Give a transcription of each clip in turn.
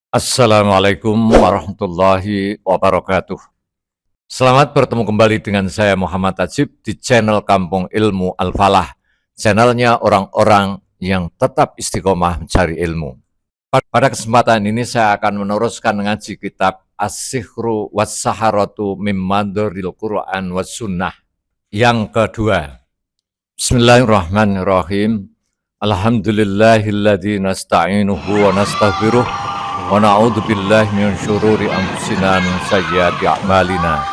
Assalamualaikum warahmatullahi wabarakatuh. Selamat bertemu kembali dengan saya Muhammad Ajib di channel Kampung Ilmu Al-Falah, channelnya orang-orang yang tetap istiqomah mencari ilmu. Pada kesempatan ini saya akan meneruskan ngaji kitab As-Sihru Was-Saharatu Mim Madoril Quran Was Sunnah yang kedua. Bismillahirrahmanirrahim. Alhamdulillahilladzi nasta'inuhu wa nastaghfiruh wa na'udzu billahi min syururi anfusina min sayyiati a'malina.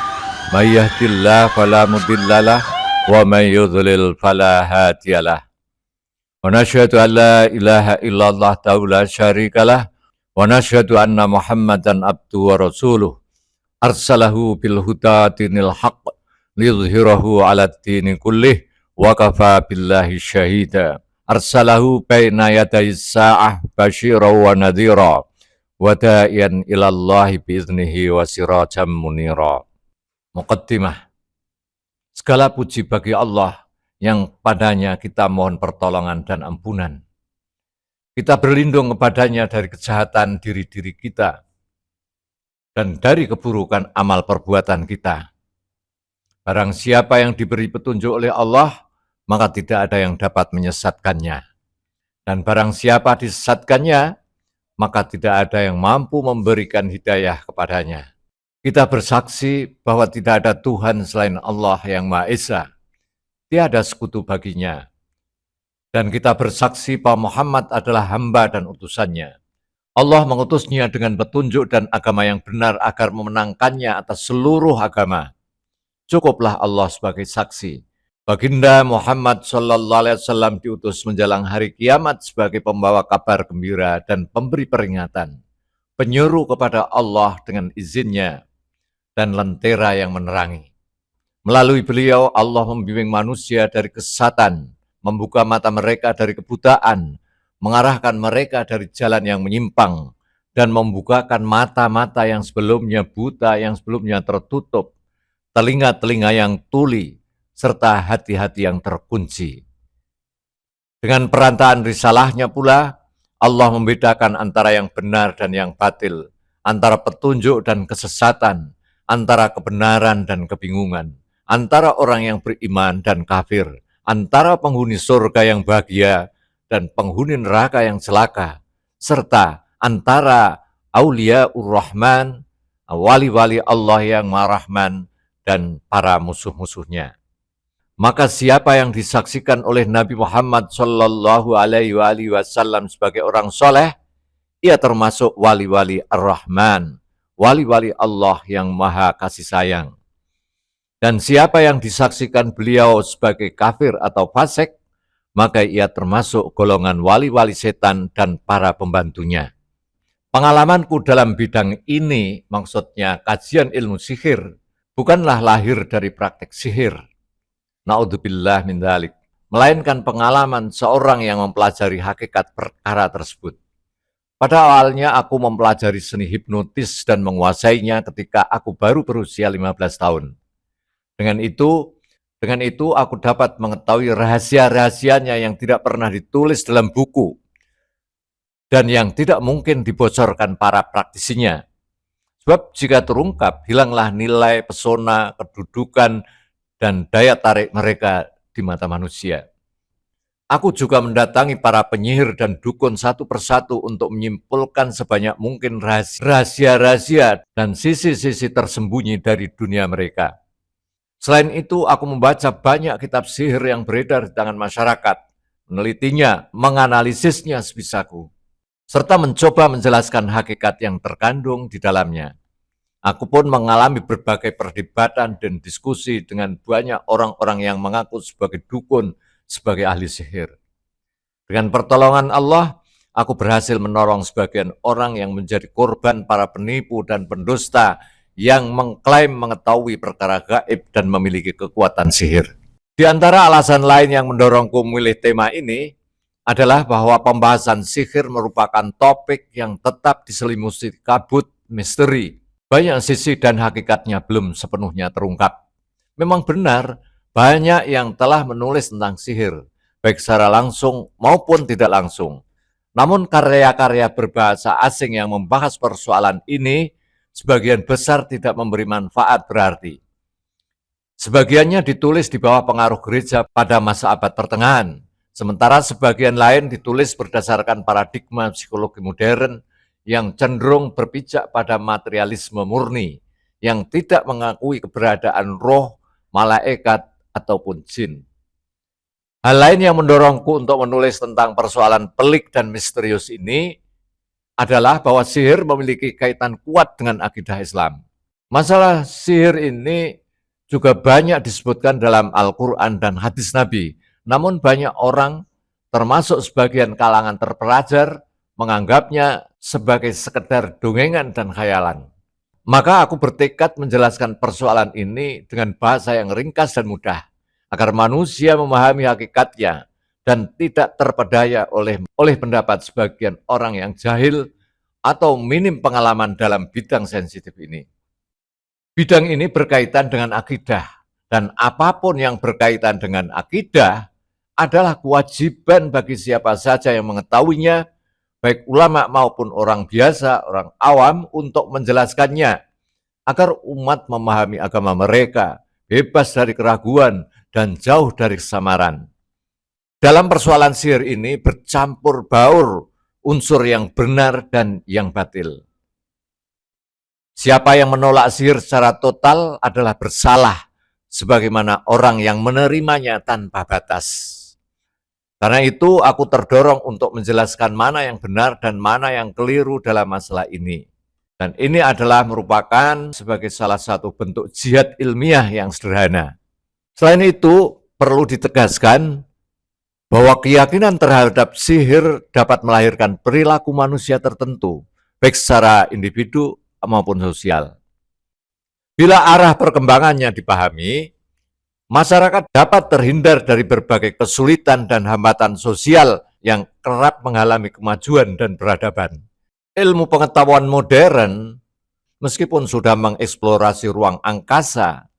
May yahdihillahu fala mudhillalah wa may yudhlil fala hadiyalah. Wa nasyhadu an la ilaha illallah la syarikalah wa nasyhadu anna Muhammadan abduhu wa rasuluh arsalahu bil huda dinil haqq liyudhhirahu 'ala ad-dini kullih wa kafa billahi syahida. Arsalahu baina yaday sa'ah basyiran wa nadhira wa da'iyan ilallahi biiznihi wa sirajan munira. Muqaddimah. Segala puji bagi Allah yang padanya kita mohon pertolongan dan ampunan. Kita berlindung kepadanya dari kejahatan diri-diri kita dan dari keburukan amal perbuatan kita. Barang siapa yang diberi petunjuk oleh Allah, maka tidak ada yang dapat menyesatkannya. Dan barang siapa disesatkannya, maka tidak ada yang mampu memberikan hidayah kepadanya. Kita bersaksi bahwa tidak ada Tuhan selain Allah yang Maha Esa. Tiada sekutu baginya. Dan kita bersaksi bahwa Muhammad adalah hamba dan utusannya. Allah mengutusnya dengan petunjuk dan agama yang benar agar memenangkannya atas seluruh agama. Cukuplah Allah sebagai saksi. Baginda Muhammad SAW diutus menjelang hari kiamat sebagai pembawa kabar gembira dan pemberi peringatan, penyuruh kepada Allah dengan izinnya, dan lentera yang menerangi. Melalui beliau, Allah membimbing manusia dari kesesatan, membuka mata mereka dari kebutaan, mengarahkan mereka dari jalan yang menyimpang, dan membukakan mata-mata yang sebelumnya buta, yang sebelumnya tertutup, telinga-telinga yang tuli, serta hati-hati yang terkunci. Dengan perantaraan risalahnya pula, Allah membedakan antara yang benar dan yang batil, antara petunjuk dan kesesatan, antara kebenaran dan kebingungan, antara orang yang beriman dan kafir, antara penghuni surga yang bahagia dan penghuni neraka yang celaka, serta antara Auliyaur Rahman, wali-wali Allah yang Maha Rahman, dan para musuh-musuhnya. Maka siapa yang disaksikan oleh Nabi Muhammad SAW sebagai orang soleh, ia termasuk wali-wali Ar-Rahman, wali-wali Allah yang Maha Kasih Sayang. Dan siapa yang disaksikan beliau sebagai kafir atau fasik, maka ia termasuk golongan wali-wali setan dan para pembantunya. Pengalamanku dalam bidang ini, maksudnya kajian ilmu sihir, bukanlah lahir dari praktek sihir. Na'udzubillah min dzalik. Melainkan pengalaman seorang yang mempelajari hakikat perkara tersebut. Pada awalnya aku mempelajari seni hipnotis dan menguasainya ketika aku baru berusia 15 tahun. Dengan itu aku dapat mengetahui rahasia-rahasianya yang tidak pernah ditulis dalam buku dan yang tidak mungkin dibocorkan para praktisinya. Sebab jika terungkap, hilanglah nilai, pesona, kedudukan, dan daya tarik mereka di mata manusia. Aku juga mendatangi para penyihir dan dukun satu persatu untuk menyimpulkan sebanyak mungkin rahasia-rahasia dan sisi-sisi tersembunyi dari dunia mereka. Selain itu, aku membaca banyak kitab sihir yang beredar di tangan masyarakat, menelitinya, menganalisisnya sebisaku, serta mencoba menjelaskan hakikat yang terkandung di dalamnya. Aku pun mengalami berbagai perdebatan dan diskusi dengan banyak orang-orang yang mengaku sebagai dukun, sebagai ahli sihir. Dengan pertolongan Allah, aku berhasil menolong sebagian orang yang menjadi korban para penipu dan pendusta yang mengklaim mengetahui perkara gaib dan memiliki kekuatan sihir. Di antara alasan lain yang mendorongku memilih tema ini adalah bahwa pembahasan sihir merupakan topik yang tetap diselimuti kabut misteri. Banyak sisi dan hakikatnya belum sepenuhnya terungkap. Memang benar, banyak yang telah menulis tentang sihir, baik secara langsung maupun tidak langsung. Namun karya-karya berbahasa asing yang membahas persoalan ini sebagian besar tidak memberi manfaat berarti. Sebagiannya ditulis di bawah pengaruh gereja pada masa abad pertengahan, sementara sebagian lain ditulis berdasarkan paradigma psikologi modern yang cenderung berpijak pada materialisme murni, yang tidak mengakui keberadaan roh, malaikat, ataupun jin. Hal lain yang mendorongku untuk menulis tentang persoalan pelik dan misterius ini adalah bahwa sihir memiliki kaitan kuat dengan akidah Islam. Masalah sihir ini juga banyak disebutkan dalam Al-Quran dan hadis Nabi. Namun banyak orang, termasuk sebagian kalangan terpelajar, menganggapnya sebagai sekedar dongengan dan khayalan. Maka aku bertekad menjelaskan persoalan ini dengan bahasa yang ringkas dan mudah, agar manusia memahami hakikatnya dan tidak terpedaya oleh pendapat sebagian orang yang jahil atau minim pengalaman dalam bidang sensitif ini. Bidang ini berkaitan dengan akidah, dan apapun yang berkaitan dengan akidah adalah kewajiban bagi siapa saja yang mengetahuinya, baik ulama maupun orang biasa, orang awam, untuk menjelaskannya, agar umat memahami agama mereka, bebas dari keraguan dan jauh dari kesamaran. Dalam persoalan sihir ini bercampur baur unsur yang benar dan yang batil. Siapa yang menolak sihir secara total adalah bersalah, sebagaimana orang yang menerimanya tanpa batas. Karena itu aku terdorong untuk menjelaskan mana yang benar dan mana yang keliru dalam masalah ini. Dan ini adalah merupakan sebagai salah satu bentuk jihad ilmiah yang sederhana. Selain itu, perlu ditegaskan bahwa keyakinan terhadap sihir dapat melahirkan perilaku manusia tertentu, baik secara individu maupun sosial. Bila arah perkembangannya dipahami, masyarakat dapat terhindar dari berbagai kesulitan dan hambatan sosial yang kerap menghalangi kemajuan dan peradaban. Ilmu pengetahuan modern, meskipun sudah mengeksplorasi ruang angkasa,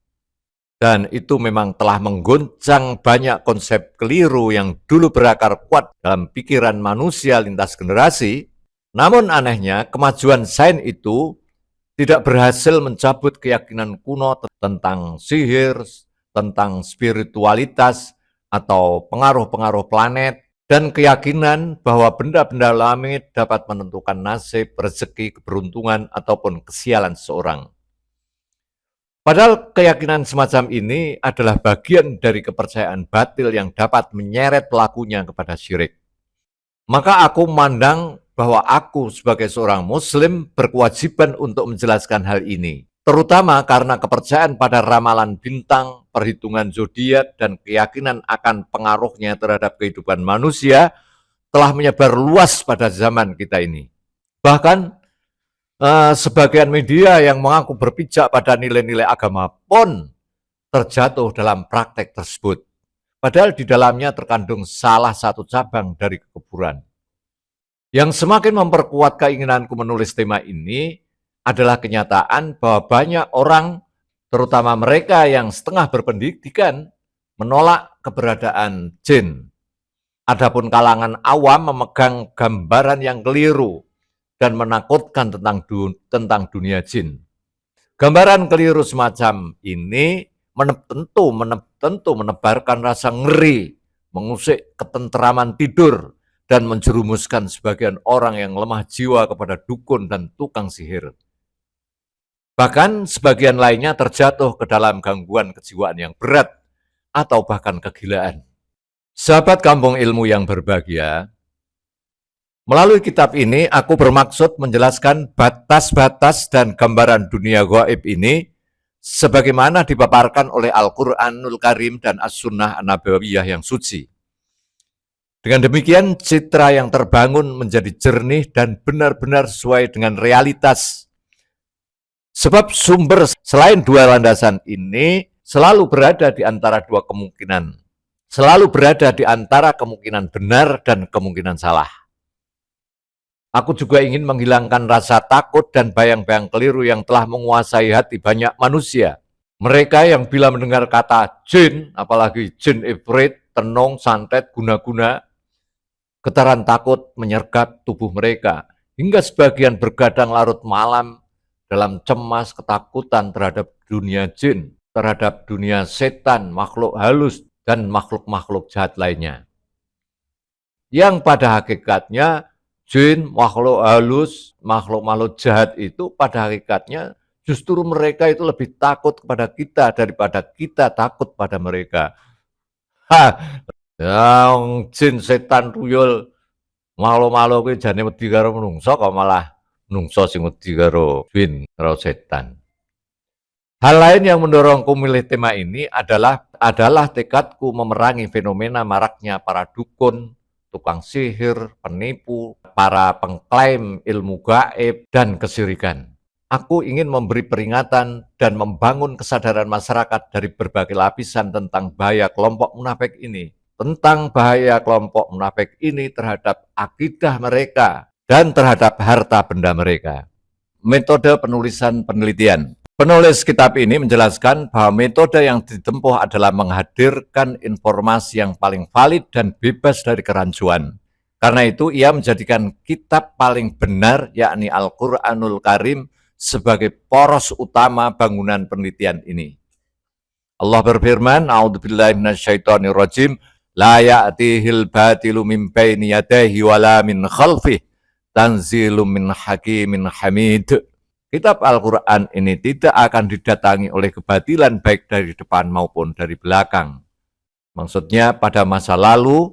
dan itu memang telah menggoncang banyak konsep keliru yang dulu berakar kuat dalam pikiran manusia lintas generasi, namun anehnya kemajuan sains itu tidak berhasil mencabut keyakinan kuno tentang sihir, tentang spiritualitas, atau pengaruh-pengaruh planet, dan keyakinan bahwa benda-benda langit dapat menentukan nasib, rezeki, keberuntungan, ataupun kesialan seseorang. Padahal keyakinan semacam ini adalah bagian dari kepercayaan batil yang dapat menyeret pelakunya kepada syirik. Maka aku memandang bahwa aku sebagai seorang Muslim berkewajiban untuk menjelaskan hal ini, terutama karena kepercayaan pada ramalan bintang, perhitungan zodiak, dan keyakinan akan pengaruhnya terhadap kehidupan manusia telah menyebar luas pada zaman kita ini. Bahkan sebagian media yang mengaku berpijak pada nilai-nilai agama pun terjatuh dalam praktek tersebut, padahal di dalamnya terkandung salah satu cabang dari kekufuran. Yang semakin memperkuat keinginanku menulis tema ini adalah kenyataan bahwa banyak orang, terutama mereka yang setengah berpendidikan, menolak keberadaan jin. Adapun kalangan awam memegang gambaran yang keliru dan menakutkan tentang dunia jin. Gambaran keliru semacam ini tentu menebarkan rasa ngeri, mengusik ketentraman tidur, dan menjerumuskan sebagian orang yang lemah jiwa kepada dukun dan tukang sihir. Bahkan sebagian lainnya terjatuh ke dalam gangguan kejiwaan yang berat atau bahkan kegilaan. Sahabat Kampung Ilmu yang berbahagia, melalui kitab ini aku bermaksud menjelaskan batas-batas dan gambaran dunia gaib ini sebagaimana dipaparkan oleh Al-Quranul Karim dan As-Sunnah An-Nabawiyah yang suci. Dengan demikian, citra yang terbangun menjadi jernih dan benar-benar sesuai dengan realitas. Sebab sumber selain dua landasan ini selalu berada di antara dua kemungkinan. Selalu berada di antara kemungkinan benar dan kemungkinan salah. Aku juga ingin menghilangkan rasa takut dan bayang-bayang keliru yang telah menguasai hati banyak manusia. Mereka yang bila mendengar kata jin, apalagi jin ifrit, tenung, santet, guna-guna, Getaran takut menyergap tubuh mereka, hingga sebagian bergadang larut malam dalam cemas ketakutan terhadap dunia jin, terhadap dunia setan, makhluk halus, dan makhluk-makhluk jahat lainnya. Yang pada hakikatnya jin, makhluk halus, makhluk-makhluk jahat itu pada hakikatnya justru mereka itu lebih takut kepada kita daripada kita takut pada mereka. Yang jin, setan, tuyul, makhluk-makhluk kuwi jane wedi karo menungso kok malah menungso sing wedi karo jin, karo setan. Hal lain yang mendorongku memilih tema ini adalah tekadku memerangi fenomena maraknya para dukun, tukang sihir, penipu, para pengklaim ilmu gaib, dan kesirikan. Aku ingin memberi peringatan dan membangun kesadaran masyarakat dari berbagai lapisan tentang bahaya kelompok munafik ini. Tentang bahaya kelompok munafik ini terhadap akidah mereka dan terhadap harta benda mereka. Metode penulisan penelitian. Penulis kitab ini menjelaskan bahwa metode yang ditempuh adalah menghadirkan informasi yang paling valid dan bebas dari kerancuan. Karena itu, ia menjadikan kitab paling benar, yakni Al-Quranul Karim, sebagai poros utama bangunan penelitian ini. Allah berfirman, A'udzubillahi minasyaitonirrajim, la ya'tihil batilu min baini yadayhi wala min khalfih, tanzilum min hakimin hamid. Kitab Al-Quran ini tidak akan didatangi oleh kebatilan baik dari depan maupun dari belakang. Maksudnya pada masa lalu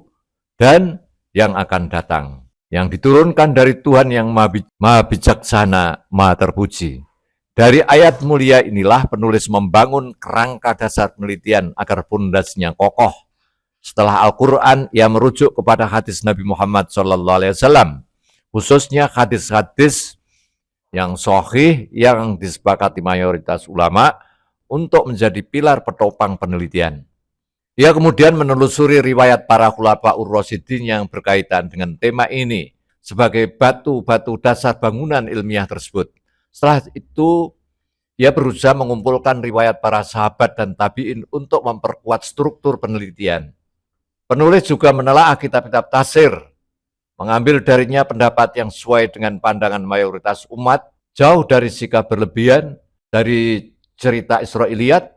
dan yang akan datang. Yang diturunkan dari Tuhan yang maha bijaksana, maha terpuji. Dari ayat mulia inilah penulis membangun kerangka dasar penelitian agar pondasinya kokoh. Setelah Al-Quran, ia merujuk kepada hadis Nabi Muhammad SAW, khususnya hadis-hadis yang sahih yang disepakati mayoritas ulama untuk menjadi pilar petopang penelitian. Ia kemudian menelusuri riwayat para khulafaur rasyidin yang berkaitan dengan tema ini sebagai batu-batu dasar bangunan ilmiah tersebut. Setelah itu, ia berusaha mengumpulkan riwayat para sahabat dan tabi'in untuk memperkuat struktur penelitian. Penulis juga menelaah kitab-kitab tafsir, mengambil darinya pendapat yang sesuai dengan pandangan mayoritas umat, jauh dari sikap berlebihan, dari cerita Israiliyat,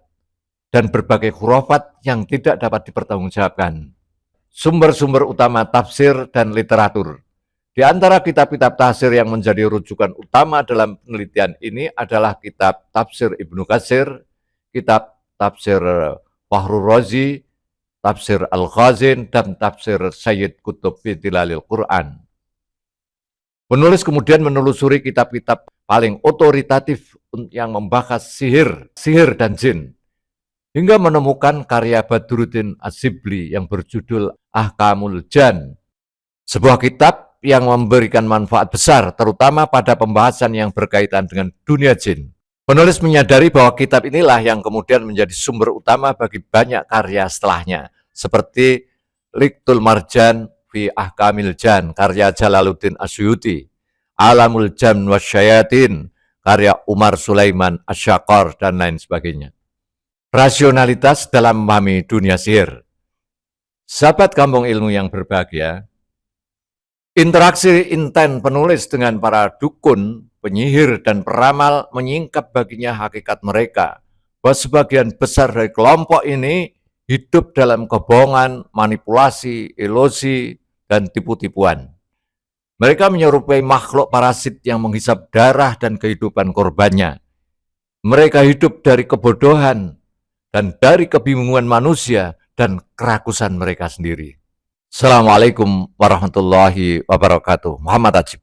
dan berbagai khurafat yang tidak dapat dipertanggungjawabkan. Sumber-sumber utama tafsir dan literatur. Di antara kitab-kitab tafsir yang menjadi rujukan utama dalam penelitian ini adalah kitab Tafsir Ibnu Katsir, kitab Tafsir Fakhrur Razi, Tafsir Al-Khazin, dan Tafsir Sayyid Qutb fi Tilalil Quran. Penulis kemudian menelusuri kitab-kitab paling otoritatif yang membahas sihir dan jin, hingga menemukan karya Badruddin As-Sibli yang berjudul Ahkamul Jan, sebuah kitab yang memberikan manfaat besar, terutama pada pembahasan yang berkaitan dengan dunia jin. Penulis menyadari bahwa kitab inilah yang kemudian menjadi sumber utama bagi banyak karya setelahnya, seperti Liqtul Marjan fi Ahkamil Jan, karya Jalaluddin Asyuti, Alamul Jan Wasyayatin, karya Umar Sulaiman Asyaqar, dan lain sebagainya. Rasionalitas dalam memahami dunia sihir. Sahabat kampung ilmu yang berbahagia, interaksi intens penulis dengan para dukun, penyihir, dan peramal menyingkap baginya hakikat mereka, bahwa sebagian besar dari kelompok ini hidup dalam kebohongan, manipulasi, ilusi, dan tipu-tipuan. Mereka menyerupai makhluk parasit yang menghisap darah dan kehidupan korbannya. Mereka hidup dari kebodohan dan dari kebingungan manusia dan kerakusan mereka sendiri. Assalamualaikum warahmatullahi wabarakatuh. Muhammad Ajib.